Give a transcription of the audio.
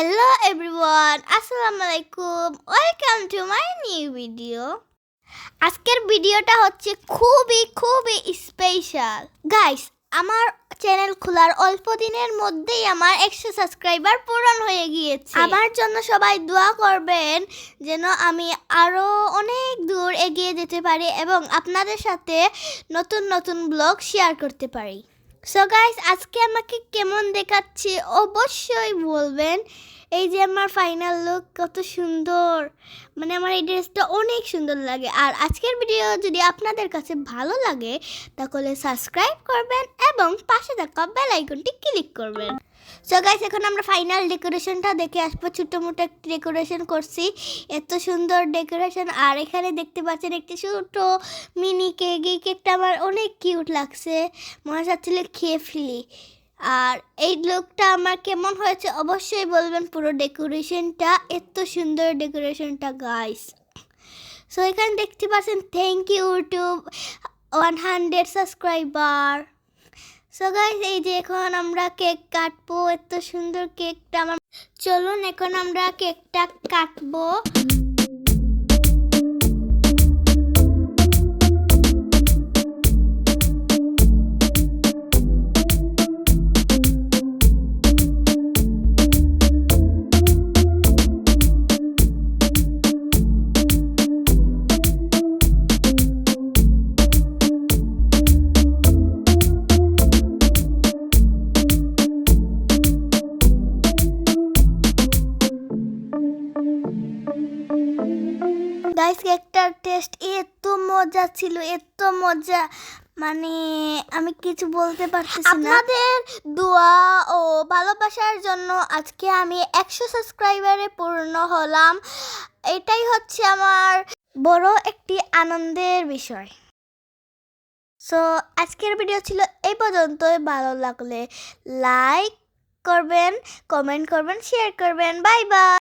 Hello everyone, Assalamualaikum. Welcome to my new video. আজকের ভিডিওটা হচ্ছে খুবই স্পেশাল। গাইস, আমার চ্যানেল খোলার অল্প দিনের মধ্যেই আমার 100 সাবস্ক্রাইবার পূরণ হয়ে গিয়েছে। আমার জন্য সবাই দোয়া করবেন যেন আমি আরো অনেক দূর এগিয়ে যেতে পারি এবং আপনাদের সাথে নতুন ব্লগ শেয়ার করতে পারি। সো গাইস, আজকে আমাকে কেমন দেখাচ্ছে অবশ্যই বলবেন। এই যে আমার ফাইনাল লুক কত সুন্দর, মানে আমার এই ড্রেসটা অনেক সুন্দর লাগে। আর আজকের ভিডিও যদি আপনাদের কাছে ভালো লাগে তাহলে সাবস্ক্রাইব করবেন এবং পাশে থাকা বেল আইকনটি ক্লিক করবেন। সো গাইস, এখন আমরা ফাইনাল ডেকোরেশনটা দেখে আসবো। ছোটো একটি ডেকোরেশন করছি, এত সুন্দর ডেকোরেশন। আর এখানে দেখতে পাচ্ছেন একটি ছোট মিনি কেক। এই কেকটা আমার অনেক কিউট লাগছে, মনে চাচ্ছিল খেয়ে ফেলি। আর এই লুকটা আমার কেমন হয়েছে অবশ্যই বলবেন। পুরো ডেকোরেশনটা এত সুন্দর ডেকোরেশনটা গাইস। সো এখানে দেখতে পাচ্ছেন thank you to 100 subscriber. So guys, এই যে এখন আমরা কেক কাটবো। এত সুন্দর কেকটা আমার, চলুন এখন আমরা কেকটা কাটবো। গাইস, কেকটার টেস্ট এত মজা ছিল, এত মজা, মানে আমি কিছু বলতে পারতেছি না। আপনাদের দোয়া ও ভালোবাসার জন্য আজকে আমি 100 সাবস্ক্রাইবারে পূর্ণ হলাম। এটাই হচ্ছে আমার বড় একটি আনন্দের বিষয়। সো আজকের ভিডিও ছিল এই পর্যন্তই। ভালো লাগলে লাইক করবেন, কমেন্ট করবেন, শেয়ার করবেন। Bye bye.